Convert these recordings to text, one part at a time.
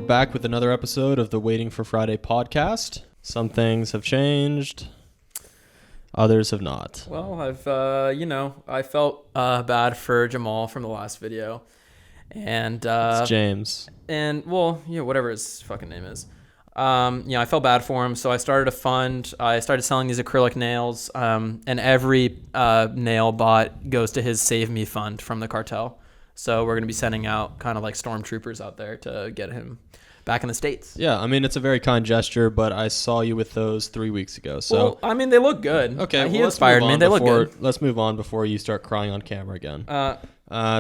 back with another episode of the Waiting for Friday podcast. Some things have changed, others have not. Well, I felt bad for Jamal from the last video, and It's James. and whatever his fucking name is. I felt bad for him, so I started a fund. I started selling these acrylic nails, and every nail bought goes to his Save Me fund from the cartel. So we're going to be sending out kind of like stormtroopers out there to get him back in the States. Yeah, I mean, it's a very kind gesture, but I saw you with those 3 weeks ago. So, well, I mean, they look good. Okay, he inspired me. They look good. Let's move on before you start crying on camera again.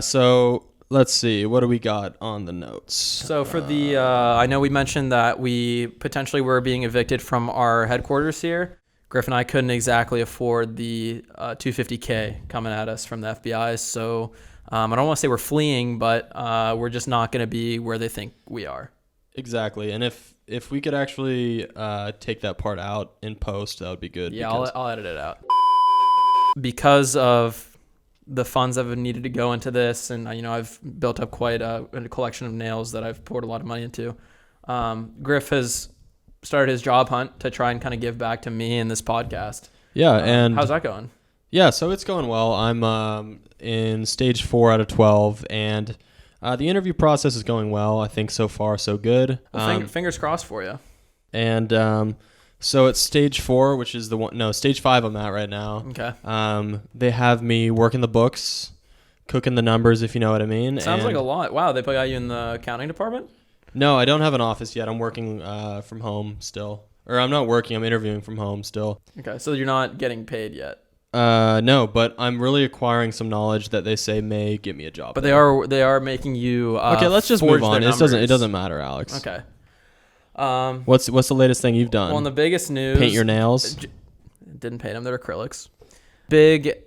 So let's see. What do we got on the notes? So for the, I know we mentioned that we potentially were being evicted from our headquarters here. Griff and I couldn't exactly afford the $250K coming at us from the FBI. So I don't want to say we're fleeing, but we're just not going to be where they think we are. Exactly. And if we could actually take that part out in post, that would be good. Yeah, I'll edit it out. Because of the funds that have needed to go into this, and I've built up quite a collection of nails that I've poured a lot of money into. Griff has started his job hunt to try and kind of give back to me in this podcast. Yeah, and how's that going? Yeah, so it's going well. I'm in stage 4 out of 12, and the interview process is going well. I think so far so good. Well, fingers crossed for you. And so it's stage 4, which is stage 5 I'm at right now. Okay. They have me working the books, cooking the numbers, if you know what I mean. Sounds like a lot. Wow, they put you in the accounting department? No, I don't have an office yet. I'm working from home still. Or I'm not working, I'm interviewing from home still. Okay, so you're not getting paid yet? No, but I'm really acquiring some knowledge that they say may get me a job. But they are making you okay, let's just move on. It doesn't matter, Alex. Okay. What's the latest thing you've done? Well, the biggest news. Paint your nails? Didn't paint them. They're acrylics. Big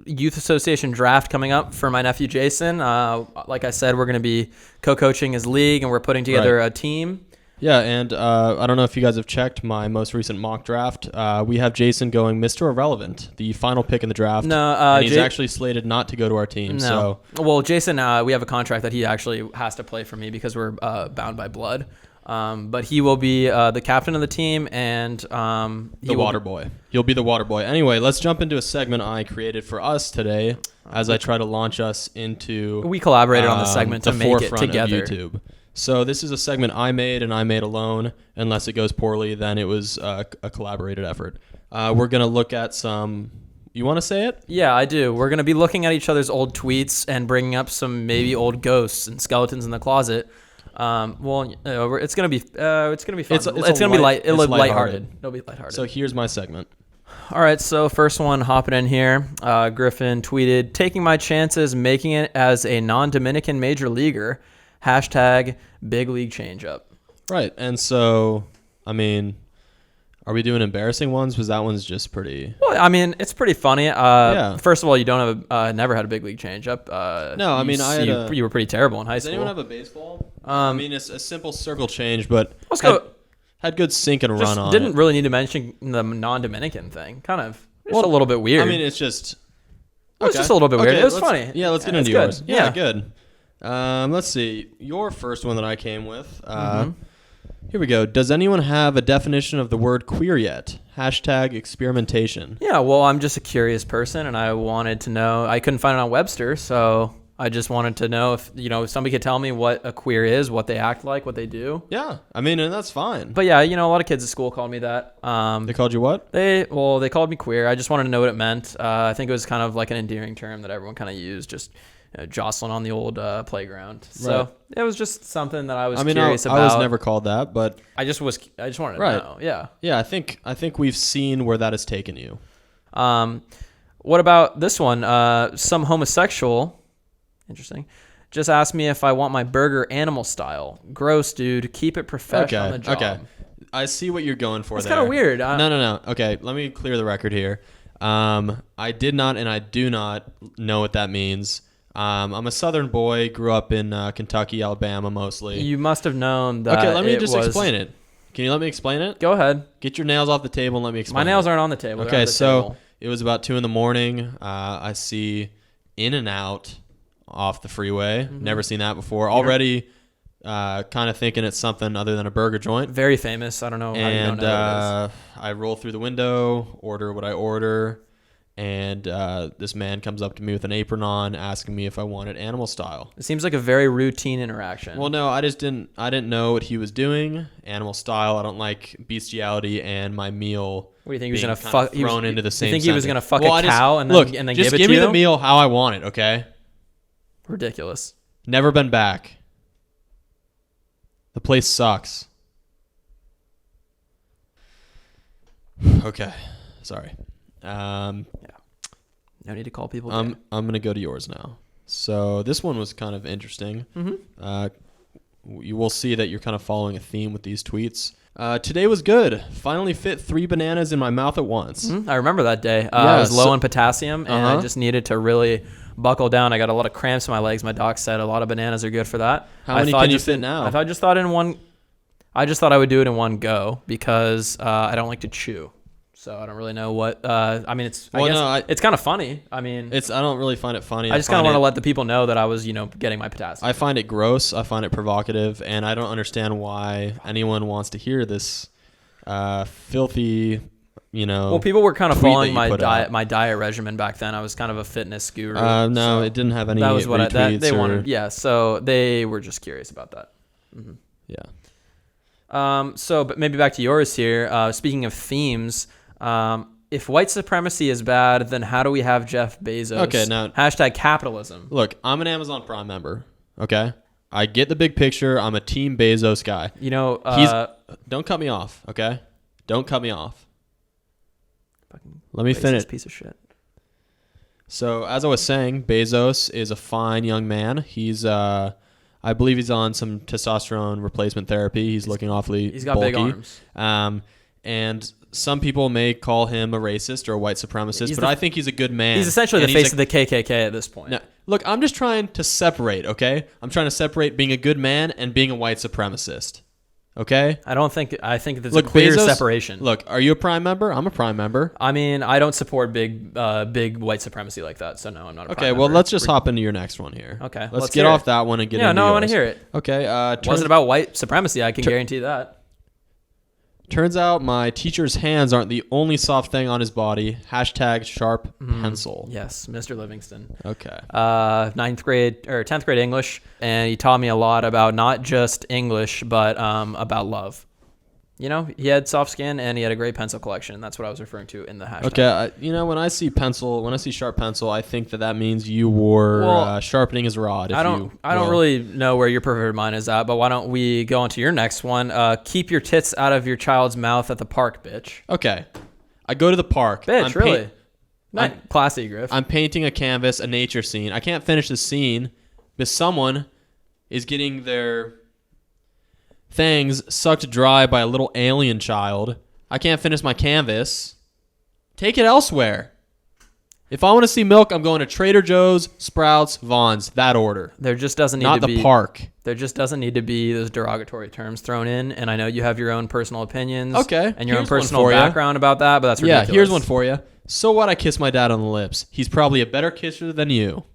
youth association draft coming up for my nephew Jason. Like I said, we're going to be co-coaching his league, and we're putting together a team. Yeah, and I don't know if you guys have checked my most recent mock draft. We have Jason going Mr. Irrelevant, the final pick in the draft. No, and he's actually slated not to go to our team. No. So, well, Jason, we have a contract that he actually has to play for me because we're bound by blood. But he will be the captain of the team and the water boy. He'll be the water boy. Anyway, let's jump into a segment I created for us today as I try to launch us into. We collaborated on the segment to make it together. Of YouTube. So this is a segment I made and I made alone. Unless it goes poorly, then it was a collaborated effort. We're going to look at some... You want to say it? Yeah, I do. We're going to be looking at each other's old tweets and bringing up some maybe old ghosts and skeletons in the closet. It's going to be fun. It's going to be lighthearted. It'll be lighthearted. So here's my segment. All right, so first one hopping in here. Griffin tweeted, "Taking my chances making it as a non-Dominican major leaguer. Hashtag big league changeup." Right, and so, I mean, are we doing embarrassing ones? Because that one's just pretty... Well, I mean, it's pretty funny. Yeah. First of all, you don't have never had a big league changeup. No, I mean, you were pretty terrible in high school. Does anyone have a baseball? I mean, it's a simple circle change, but had good sink and run on it. Didn't really need to mention the non-Dominican thing. Kind of, a little bit weird. I mean, it's just... It was just a little bit weird. It was funny. Yeah, let's get into yours. Yeah, good. Let's see. Your first one that I came with. Here we go. Does anyone have a definition of the word queer yet? Hashtag experimentation. Yeah, well, I'm just a curious person, and I wanted to know. I couldn't find it on Webster, so I just wanted to know if somebody could tell me what a queer is, what they act like, what they do. Yeah, I mean, and that's fine. But yeah, a lot of kids at school called me that. They called you what? They called me queer. I just wanted to know what it meant. I think it was kind of like an endearing term that everyone kind of used, just jostling on the old playground. So it was just something that I was curious about. I was never called that, but I just wanted to know. Yeah. Yeah, I think we've seen where that has taken you. What about this one? Some homosexual, interesting, just asked me if I want my burger animal style. Gross, dude. Keep it professional on the job. Okay. I see what you're going for. It's there. kind of weird. No. Okay, let me clear the record here. I did not and I do not know what that means. I'm a Southern boy, grew up in Kentucky, Alabama mostly. You must have known that. Okay, let me just explain it. Can you let me explain it? Go ahead. Get your nails off the table and let me explain My nails aren't on the table. Okay, so it was about 2 a.m. I see In-N-Out off the freeway. Never seen that before. Already kind of thinking it's something other than a burger joint. Very famous. I don't know how you don't And know what it is. I roll through the window, order what I order, and this man comes up to me with an apron on, asking me if I wanted animal style. It seems like a very routine interaction. Well, no, I didn't know what he was doing. Animal style. I don't like bestiality, and my meal. What do you think he was being gonna kind fuck? of thrown into the same. You think he was gonna fuck Well, a cow and then just give it to you? give me the meal how I want it, okay? Ridiculous. Never been back. The place sucks. Okay, sorry. No need to call people. I'm gonna go to yours now. So this one was kind of interesting. You will see that you're kind of following a theme with these tweets. Today was good. Finally fit 3 bananas in my mouth at once. I remember that day. I was low on potassium, and I Uh-huh. just needed to really buckle down. I got a lot of cramps in my legs. My doc said a lot of bananas are good for that. How many can you fit now? I just thought I would do it in one go because I don't like to chew. So I don't really know what. I mean, it's it's kind of funny. I mean, I don't really find it funny. I just kind of want to let the people know that I was, getting my potassium. I find it gross. I find it provocative, and I don't understand why anyone wants to hear this filthy, Well, people were kind of tweet following that you put out. my diet regimen back then. I was kind of a fitness guru. No, so it didn't have any. that was what they retweets wanted. Yeah, so they were just curious about that. Yeah. But maybe back to yours here. Speaking of themes, if white supremacy is bad, then how do we have Jeff Bezos? Okay, now #capitalism. Look, I'm an Amazon Prime member. Okay, I get the big picture. I'm a Team Bezos guy. Don't cut me off. Okay, don't cut me off. Let me finish. Piece of shit. So as I was saying, Bezos is a fine young man. He's I believe he's on some testosterone replacement therapy. He's looking awfully He's got bulky. big arms. And some people may call him a racist or a white supremacist, but I think he's a good man. He's essentially the face of the KKK at this point. No, look, I'm just trying to separate, okay? I'm trying to separate being a good man and being a white supremacist, okay? I think there's a clear Bezos, separation. Look, are you a Prime member? I'm a Prime member. I mean, I don't support big white supremacy like that, so no, I'm not a Prime Okay, well, member. let's just hop into your next one here. Okay, let's get off that one and get into yours. I want to hear it. Okay. Wasn't about white supremacy, I can guarantee that. Turns out my teacher's hands aren't the only soft thing on his body. #sharp pencil. Yes, Mr. Livingston. Okay. 9th grade or 10th grade English, and he taught me a lot about not just English, but about love. He had soft skin and he had a great pencil collection. That's what I was referring to in the hashtag. Okay, when I see sharp pencil, I think that means you were sharpening his rod. I don't really know where your preferred mind is at, but why don't we go on to your next one? Keep your tits out of your child's mouth at the park, bitch. Okay, I go to the park. Bitch, really? Not classy, Griff. I'm painting a canvas, a nature scene. I can't finish the scene because someone is getting their things sucked dry by a little alien child. I can't finish my canvas. Take it elsewhere. If I want to see milk, I'm going to Trader Joe's, Sprouts, Vaughn's. That order. There just doesn't need Not to the be park. There just doesn't need to be those derogatory terms thrown in. And I know you have your own personal opinions. Okay. And your own Here's one personal for ya. background about that, but that's ridiculous. Yeah, here's one for you. So what? I kiss my dad on the lips. He's probably a better kisser than you.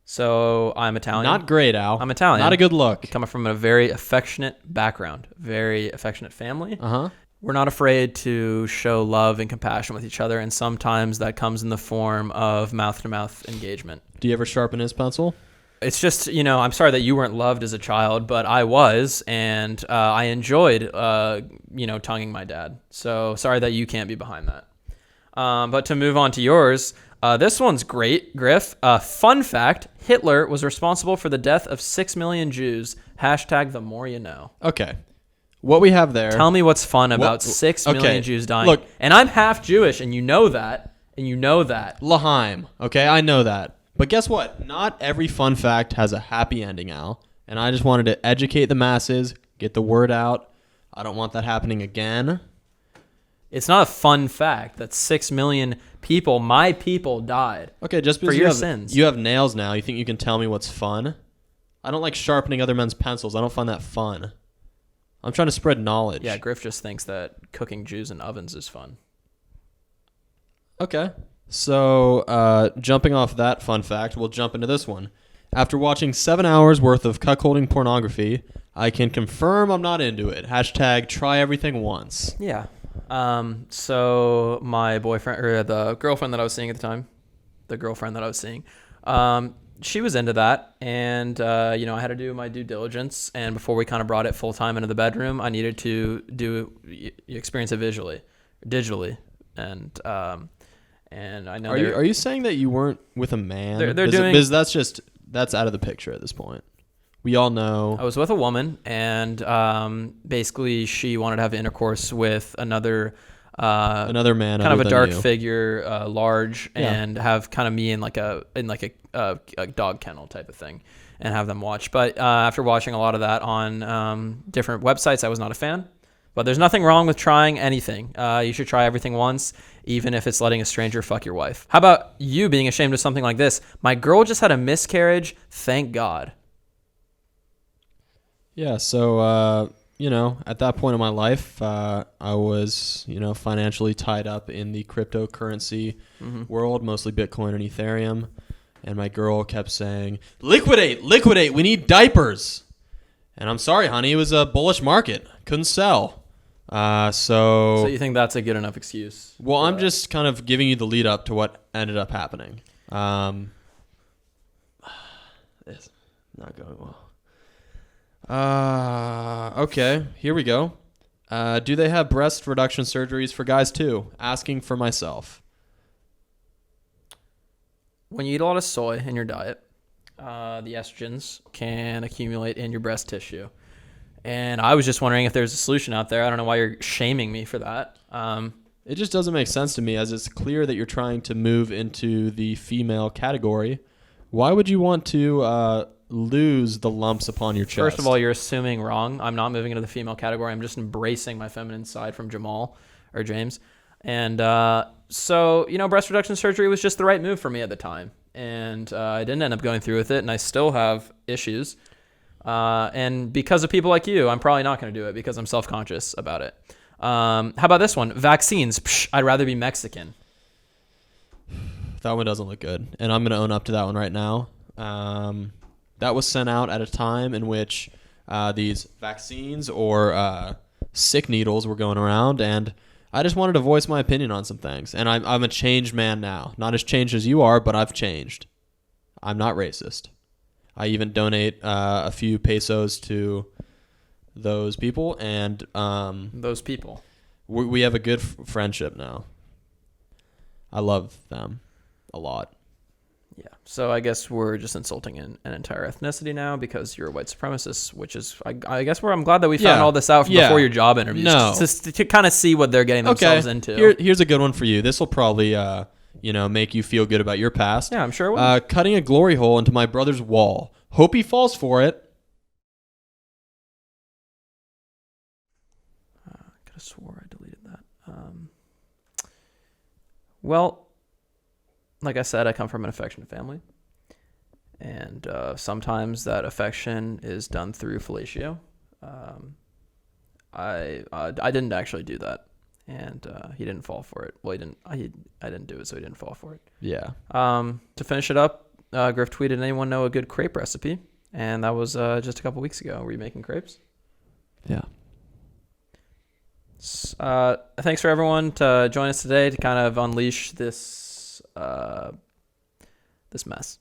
So I'm Italian. Not great, Al. I'm Italian. Not a good look. Coming from a very affectionate background, very affectionate family. Uh-huh. We're not afraid to show love and compassion with each other, and sometimes that comes in the form of mouth-to-mouth engagement. Do you ever sharpen his pencil? It's just, I'm sorry that you weren't loved as a child, but I was, and I enjoyed, tonguing my dad. So sorry that you can't be behind that. But to move on to yours, this one's great, Griff. Fun fact, Hitler was responsible for the death of 6 million Jews. #the more you know. Okay. What we have there. Tell me what's fun about 6 million Jews dying. Look, and I'm half Jewish, and you know that. L'chaim. Okay, I know that. But guess what? Not every fun fact has a happy ending, Al. And I just wanted to educate the masses, get the word out. I don't want that happening again. It's not a fun fact that 6 million people, my people, died. Okay, just because for your sins. You have nails now, you think you can tell me what's fun? I don't like sharpening other men's pencils. I don't find that fun. I'm trying to spread knowledge. Yeah, Griff just thinks that cooking Jews in ovens is fun. Okay. So, jumping off that fun fact, we'll jump into this one. After watching 7 hours worth of cuckolding pornography, I can confirm I'm not into it. Hashtag try everything once. Yeah. So my boyfriend, or the girlfriend that I was seeing at the time, she was into that, and I had to do my due diligence, and before we kind of brought it full time into the bedroom, I needed to experience it digitally, and I know. Are you saying that you weren't with a man? Because that's out of the picture at this point. We all know. I was with a woman, and basically she wanted to have intercourse with another man, kind of a dark you. figure, large, and have kind of me in like a dog kennel type of thing, and have them watch. But after watching a lot of that on different websites, I was not a fan. But there's nothing wrong with trying anything. You should try everything once, even if it's letting a stranger fuck your wife. How about you being ashamed of something like this? My girl just had a miscarriage. Thank God. Yeah, so, at that point in my life, I was, financially tied up in the cryptocurrency world, mostly Bitcoin and Ethereum. And my girl kept saying, liquidate, we need diapers. And I'm sorry, honey, it was a bullish market. Couldn't sell. So you think that's a good enough excuse? Well, I'm just kind of giving you the lead up to what ended up happening. It's not going well. Okay, here we go. Do they have breast reduction surgeries for guys too? Asking for myself. When you eat a lot of soy in your diet, the estrogens can accumulate in your breast tissue. And I was just wondering if there's a solution out there. I don't know why you're shaming me for that. It just doesn't make sense to me, as it's clear that you're trying to move into the female category. Why would you want to lose the lumps upon your chest? First of all, you're assuming wrong. I'm not moving into the female category. I'm just embracing my feminine side from James. And breast reduction surgery was just the right move for me at the time. And I didn't end up going through with it, and I still have issues. And because of people like you, I'm probably not going to do it because I'm self-conscious about it. How about this one? Vaccines. Psh, I'd rather be Mexican. That one doesn't look good. And I'm going to own up to that one right now. That was sent out at a time in which these vaccines or sick needles were going around. And I just wanted to voice my opinion on some things. And I'm a changed man now. Not as changed as you are, but I've changed. I'm not racist. I even donate a few pesos to those people, and we have a good friendship now. I love them a lot. Yeah. So I guess we're just insulting an entire ethnicity now because you're a white supremacist, which is I guess I'm glad that we found all this out before your job interviews. No. Just to kind of see what they're getting themselves into. Here's a good one for you. This will probably make you feel good about your past. Yeah, I'm sure it will. Cutting a glory hole into my brother's wall. Hope he falls for it. I could have swore I deleted that. Well, like I said, I come from an affectionate family. And sometimes that affection is done through fellatio. I didn't actually do that. And he didn't fall for it. Well, I didn't do it, so he didn't fall for it. Yeah. To finish it up, Griff tweeted, anyone know a good crepe recipe? And that was just a couple weeks ago. Were you making crepes? Yeah. Thanks for everyone to join us today to kind of unleash this mess.